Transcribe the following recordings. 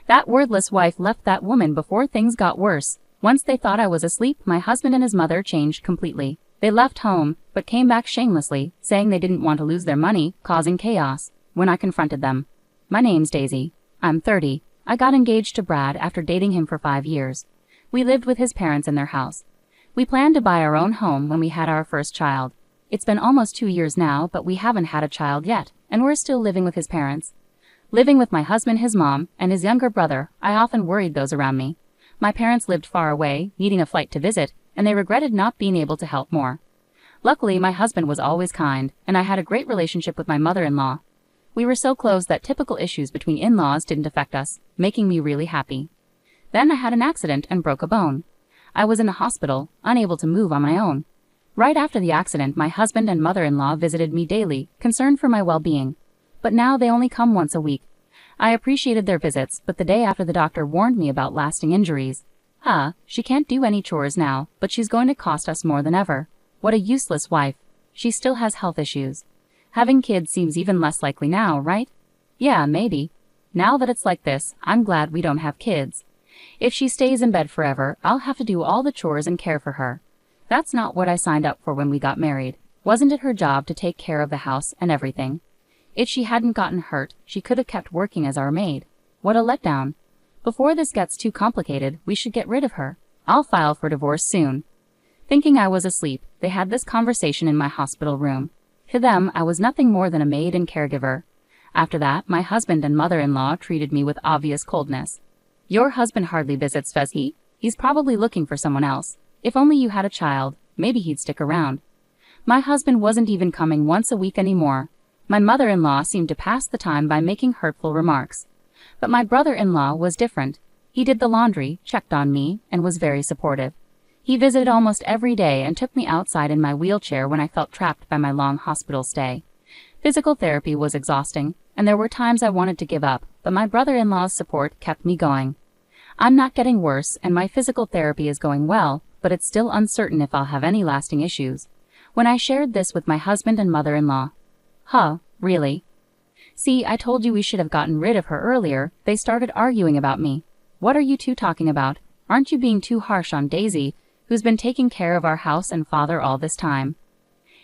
That wordless wife left that woman before things got worse. Once they thought I was asleep, my husband and his mother changed completely. They left home, but came back shamelessly, saying they didn't want to lose their money, causing chaos. When I confronted them, "My name's Daisy. I'm 30. I got engaged to Brad after dating him for 5 years. We lived with his parents in their house. We planned to buy our own home when we had our first child. It's been almost 2 years now, but we haven't had a child yet, and we're still living with his parents. Living with my husband, his mom, and his younger brother, I often worried those around me. My parents lived far away, needing a flight to visit, and they regretted not being able to help more. Luckily, my husband was always kind, and I had a great relationship with my mother-in-law. We were so close that typical issues between in-laws didn't affect us, making me really happy. Then I had an accident and broke a bone. I was in the hospital, unable to move on my own. Right after the accident, my husband and mother-in-law visited me daily, concerned for my well-being. But now they only come once a week. I appreciated their visits, but the day after the doctor warned me about lasting injuries. She can't do any chores now, but she's going to cost us more than ever. What a useless wife. She still has health issues. Having kids seems even less likely now, right? Yeah, maybe. Now that it's like this, I'm glad we don't have kids. If she stays in bed forever, I'll have to do all the chores and care for her. That's not what I signed up for when we got married. Wasn't it her job to take care of the house and everything? If she hadn't gotten hurt, she could have kept working as our maid. What a letdown. Before this gets too complicated, we should get rid of her. I'll file for divorce soon. Thinking I was asleep, they had this conversation in my hospital room. To them, I was nothing more than a maid and caregiver. After that, my husband and mother-in-law treated me with obvious coldness. Your husband hardly visits, does he? He's probably looking for someone else. If only you had a child, maybe he'd stick around. My husband wasn't even coming once a week anymore. My mother-in-law seemed to pass the time by making hurtful remarks. But my brother-in-law was different. He did the laundry, checked on me, and was very supportive. He visited almost every day and took me outside in my wheelchair when I felt trapped by my long hospital stay. Physical therapy was exhausting, and there were times I wanted to give up, but my brother-in-law's support kept me going. I'm not getting worse, and my physical therapy is going well, but it's still uncertain if I'll have any lasting issues. When I shared this with my husband and mother-in-law, really? See, I told you we should have gotten rid of her earlier. They started arguing about me. What are you two talking about? Aren't you being too harsh on Daisy, who's been taking care of our house and father all this time?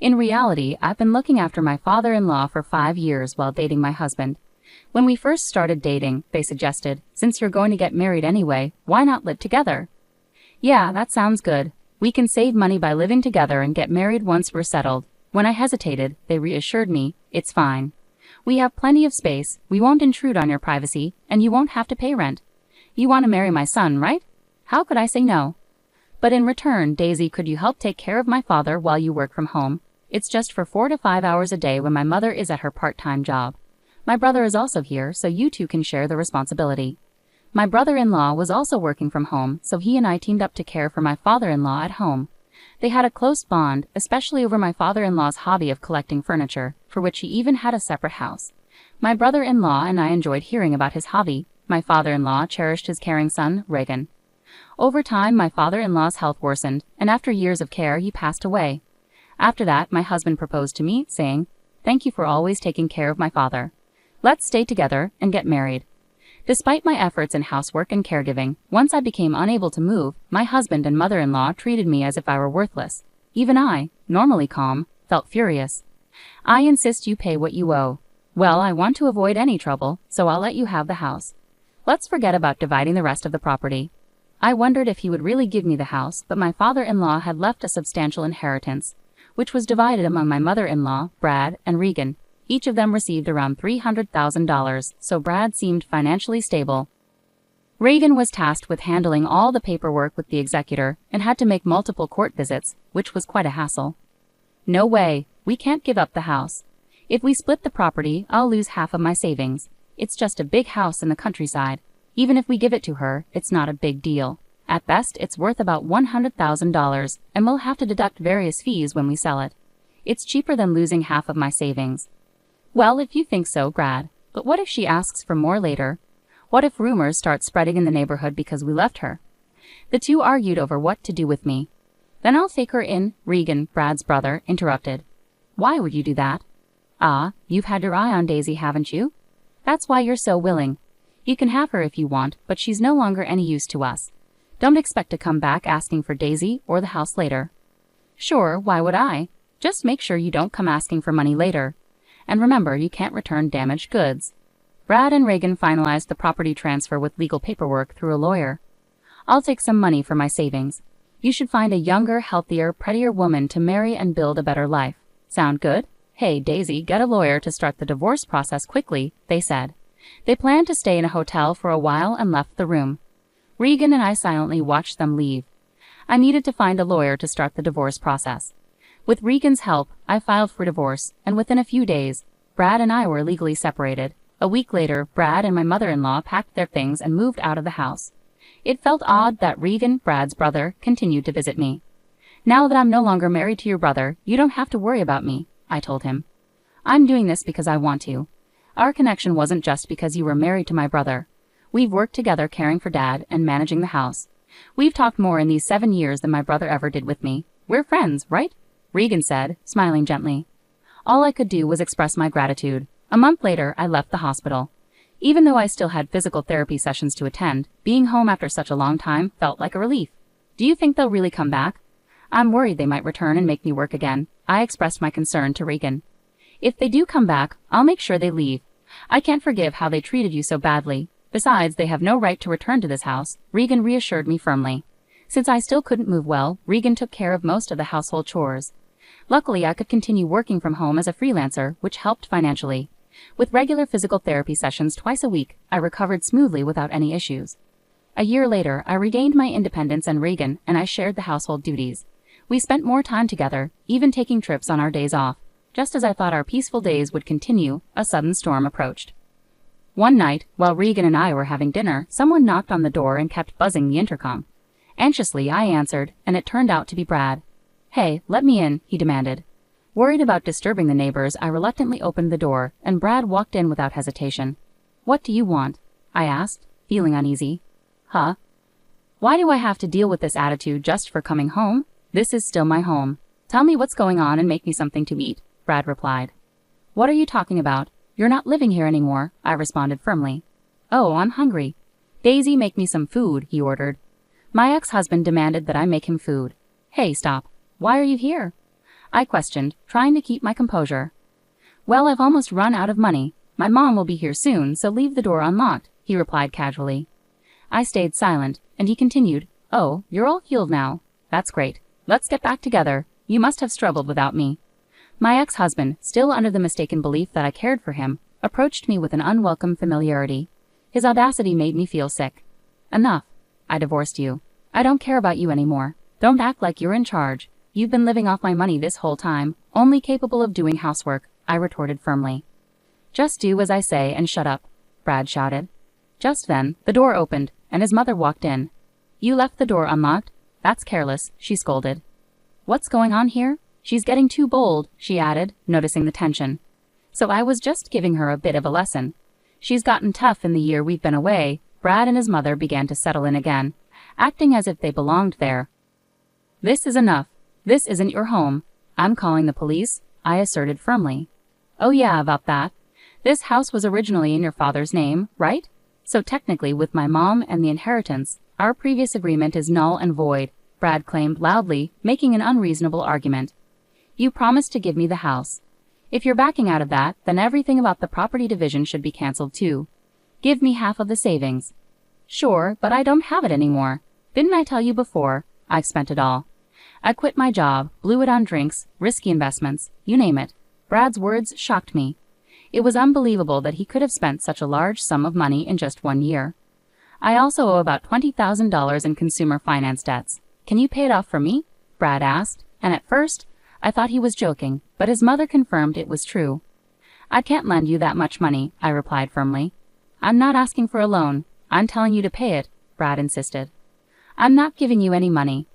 In reality, I've been looking after my father-in-law for 5 years while dating my husband. When we first started dating, they suggested, since you're going to get married anyway, why not live together? Yeah, that sounds good. We can save money by living together and get married once we're settled. When I hesitated, they reassured me, it's fine. We have plenty of space, we won't intrude on your privacy, and you won't have to pay rent. You want to marry my son, right? How could I say no? But in return, Daisy, could you help take care of my father while you work from home? It's just for 4 to 5 hours a day when my mother is at her part-time job. My brother is also here, so you two can share the responsibility. My brother-in-law was also working from home, so he and I teamed up to care for my father-in-law at home. They had a close bond, especially over my father-in-law's hobby of collecting furniture, for which he even had a separate house. My brother-in-law and I enjoyed hearing about his hobby. My father-in-law cherished his caring son, Reagan. Over time, my father-in-law's health worsened, and after years of care, he passed away. After that, my husband proposed to me, saying, "Thank you for always taking care of my father. Let's stay together and get married." Despite my efforts in housework and caregiving, once I became unable to move, my husband and mother-in-law treated me as if I were worthless. Even I, normally calm, felt furious. "I insist you pay what you owe." "Well, I want to avoid any trouble, so I'll let you have the house. Let's forget about dividing the rest of the property." I wondered if he would really give me the house, but my father-in-law had left a substantial inheritance, which was divided among my mother-in-law, Brad, and Regan. Each of them received around $300,000, so Brad seemed financially stable. Reagan was tasked with handling all the paperwork with the executor and had to make multiple court visits, which was quite a hassle. "No way, we can't give up the house. If we split the property, I'll lose half of my savings. It's just a big house in the countryside. Even if we give it to her, it's not a big deal. At best, it's worth about $100,000, and we'll have to deduct various fees when we sell it. It's cheaper than losing half of my savings." "Well, if you think so, Brad. But what if she asks for more later? What if rumors start spreading in the neighborhood because we left her?" The two argued over what to do with me. "Then I'll take her in," Regan, Brad's brother, interrupted. "Why would you do that?" "You've had your eye on Daisy, haven't you? That's why you're so willing. You can have her if you want, but she's no longer any use to us. Don't expect to come back asking for Daisy or the house later." "Sure, why would I? Just make sure you don't come asking for money later. And remember, you can't return damaged goods." Brad and Reagan finalized the property transfer with legal paperwork through a lawyer. "I'll take some money for my savings. You should find a younger, healthier, prettier woman to marry and build a better life. Sound good? Hey, Daisy, get a lawyer to start the divorce process quickly," they said. They planned to stay in a hotel for a while and left the room. Regan and I silently watched them leave. I needed to find a lawyer to start the divorce process. With Regan's help, I filed for divorce, and within a few days, Brad and I were legally separated. A week later, Brad and my mother-in-law packed their things and moved out of the house. It felt odd that Regan, Brad's brother, continued to visit me. "Now that I'm no longer married to your brother, you don't have to worry about me," I told him. "I'm doing this because I want to. Our connection wasn't just because you were married to my brother. We've worked together caring for Dad and managing the house. We've talked more in these 7 years than my brother ever did with me. We're friends, right?" Regan said, smiling gently. All I could do was express my gratitude. A month later, I left the hospital. Even though I still had physical therapy sessions to attend, being home after such a long time felt like a relief. "Do you think they'll really come back?" "I'm worried they might return and make me work again," I expressed my concern to Regan. "If they do come back, I'll make sure they leave. I can't forgive how they treated you so badly. Besides, they have no right to return to this house," Regan reassured me firmly. Since I still couldn't move well, Regan took care of most of the household chores. Luckily, I could continue working from home as a freelancer, which helped financially. With regular physical therapy sessions twice a week, I recovered smoothly without any issues. A year later, I regained my independence and Regan and I shared the household duties. We spent more time together, even taking trips on our days off. Just as I thought our peaceful days would continue, a sudden storm approached. One night, while Regan and I were having dinner, someone knocked on the door and kept buzzing the intercom. Anxiously, I answered, and it turned out to be Brad. "Hey, let me in," he demanded. Worried about disturbing the neighbors, I reluctantly opened the door, and Brad walked in without hesitation. "What do you want?" I asked, feeling uneasy. "Huh? Why do I have to deal with this attitude just for coming home? This is still my home. Tell me what's going on and make me something to eat," Brad replied. "What are you talking about? You're not living here anymore," I responded firmly. "Oh, I'm hungry." "Daisy, make me some food," he ordered. My ex-husband demanded that I make him food. "Hey, stop. Why are you here?" I questioned, trying to keep my composure. "Well, I've almost run out of money. My mom will be here soon, so leave the door unlocked," he replied casually. I stayed silent, and he continued, "Oh, you're all healed now. That's great. Let's get back together. You must have struggled without me." My ex-husband, still under the mistaken belief that I cared for him, approached me with an unwelcome familiarity. His audacity made me feel sick. "Enough. I divorced you. I don't care about you anymore. Don't act like you're in charge. You've been living off my money this whole time, only capable of doing housework," I retorted firmly. "Just do as I say and shut up," Brad shouted. Just then, the door opened, and his mother walked in. "You left the door unlocked? That's careless," she scolded. "What's going on here? She's getting too bold," she added, noticing the tension. So I was just giving her a bit of a lesson. "She's gotten tough in the year we've been away." Brad and his mother began to settle in again, acting as if they belonged there. "This is enough. This isn't your home. I'm calling the police," I asserted firmly. "Oh yeah, about that. This house was originally in your father's name, right? So technically, with my mom and the inheritance, our previous agreement is null and void," Brad claimed loudly, making an unreasonable argument. "You promised to give me the house. If you're backing out of that, then everything about the property division should be canceled too. Give me half of the savings." "Sure, but I don't have it anymore. Didn't I tell you before? I've spent it all. I quit my job, blew it on drinks, risky investments, you name it." Brad's words shocked me. It was unbelievable that he could have spent such a large sum of money in just 1 year. "I also owe about $20,000 in consumer finance debts. Can you pay it off for me?" Brad asked, and at first, I thought he was joking, but his mother confirmed it was true. "I can't lend you that much money," I replied firmly. "I'm not asking for a loan. I'm telling you to pay it," Brad insisted. "I'm not giving you any money.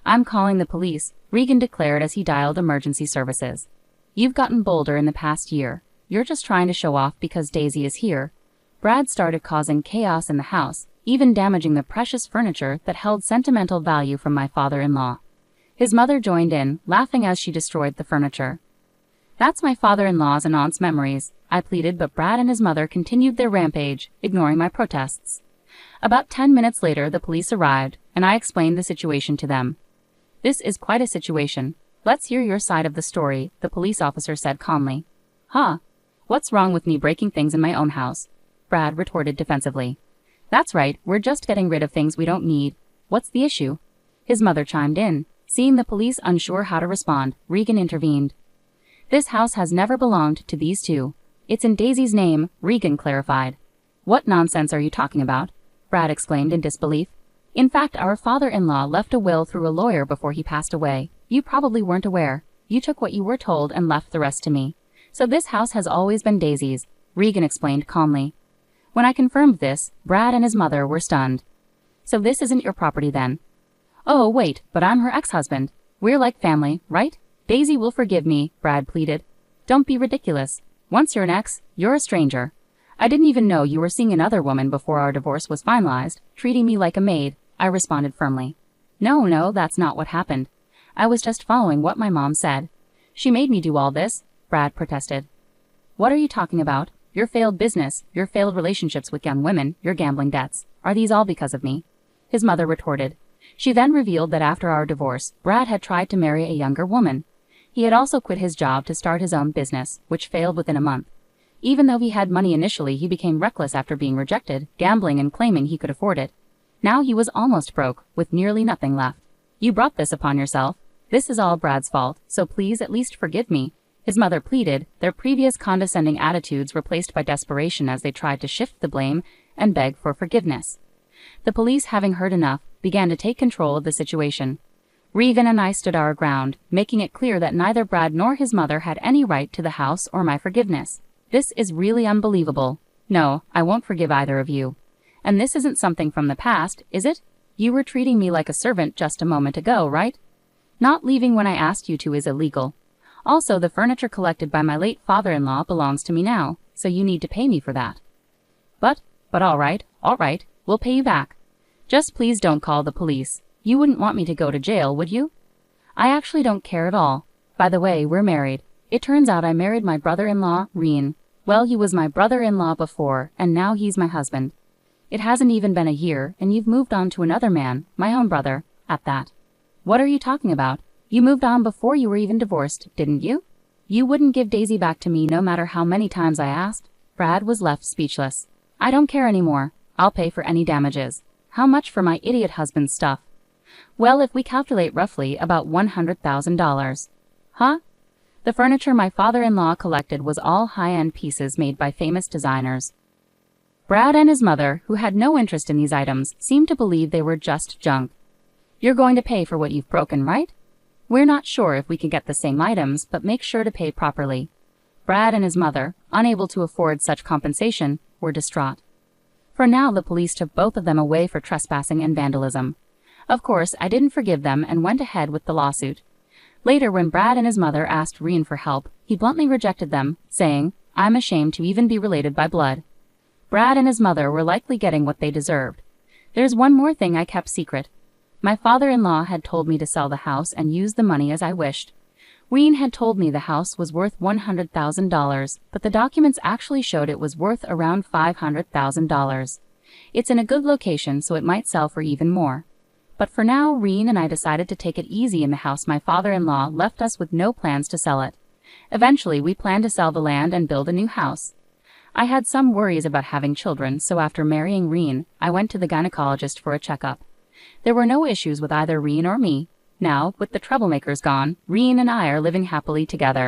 I'm calling the police," Regan declared as he dialed emergency services. "You've gotten bolder in the past year. You're just trying to show off because Daisy is here." Brad started causing chaos in the house, even damaging the precious furniture that held sentimental value from my father-in-law. His mother joined in, laughing as she destroyed the furniture. That's my father-in-law's and aunt's memories, I pleaded, but Brad and his mother continued their rampage, ignoring my protests. About 10 minutes later, the police arrived, and I explained the situation to them. This is quite a situation. Let's hear your side of the story, the police officer said calmly. Huh? What's wrong with me breaking things in my own house? Brad retorted defensively. That's right, we're just getting rid of things we don't need. What's the issue? His mother chimed in. Seeing the police unsure how to respond, Regan intervened. This house has never belonged to these two. It's in Daisy's name, Regan clarified. What nonsense are you talking about? Brad exclaimed in disbelief. In fact, our father-in-law left a will through a lawyer before he passed away. You probably weren't aware. You took what you were told and left the rest to me. So this house has always been Daisy's, Regan explained calmly. When I confirmed this, Brad and his mother were stunned. So this isn't your property then? Oh, wait, but I'm her ex-husband. We're like family, right? Daisy will forgive me, Brad pleaded. Don't be ridiculous. Once you're an ex, you're a stranger. I didn't even know you were seeing another woman before our divorce was finalized, treating me like a maid, I responded firmly. No, that's not what happened. I was just following what my mom said. She made me do all this, Brad protested. What are you talking about? Your failed business, your failed relationships with young women, your gambling debts. Are these all because of me? His mother retorted. She then revealed that after our divorce, Brad had tried to marry a younger woman. He had also quit his job to start his own business, which failed within a month. Even though he had money initially, he became reckless after being rejected, gambling and claiming he could afford it. Now he was almost broke, with nearly nothing left. You brought this upon yourself. This is all Brad's fault, so please at least forgive me, his mother pleaded, their previous condescending attitudes replaced by desperation as they tried to shift the blame and beg for forgiveness. The police, having heard enough, began to take control of the situation. Regan and I stood our ground, making it clear that neither Brad nor his mother had any right to the house or my forgiveness. This is really unbelievable. No, I won't forgive either of you. And this isn't something from the past, is it? You were treating me like a servant just a moment ago, right? Not leaving when I asked you to is illegal. Also, the furniture collected by my late father-in-law belongs to me now, so you need to pay me for that. But all right, we'll pay you back. Just please don't call the police. You wouldn't want me to go to jail, would you? I actually don't care at all. By the way, we're married. It turns out I married my brother-in-law, Reen. Well, he was my brother-in-law before, and now he's my husband. It hasn't even been a year, and you've moved on to another man, my own brother, at that. What are you talking about? You moved on before you were even divorced, didn't you? You wouldn't give Daisy back to me no matter how many times I asked? Brad was left speechless. I don't care anymore. I'll pay for any damages. How much for my idiot husband's stuff? Well, if we calculate roughly, about $100,000. Huh? The furniture my father-in-law collected was all high-end pieces made by famous designers. Brad and his mother, who had no interest in these items, seemed to believe they were just junk. You're going to pay for what you've broken, right? We're not sure if we can get the same items, but make sure to pay properly. Brad and his mother, unable to afford such compensation, were distraught. For now, the police took both of them away for trespassing and vandalism. Of course, I didn't forgive them and went ahead with the lawsuit. Later, when Brad and his mother asked Reen for help, he bluntly rejected them, saying, I'm ashamed to even be related by blood. Brad and his mother were likely getting what they deserved. There's one more thing I kept secret. My father-in-law had told me to sell the house and use the money as I wished. Reen had told me the house was worth $100,000, but the documents actually showed it was worth around $500,000. It's in a good location, so it might sell for even more. But for now, Reen and I decided to take it easy in the house my father-in-law left us with no plans to sell it. Eventually, we planned to sell the land and build a new house. I had some worries about having children, so after marrying Reen, I went to the gynecologist for a checkup. There were no issues with either Reen or me. Now, with the troublemakers gone, Reen and I are living happily together.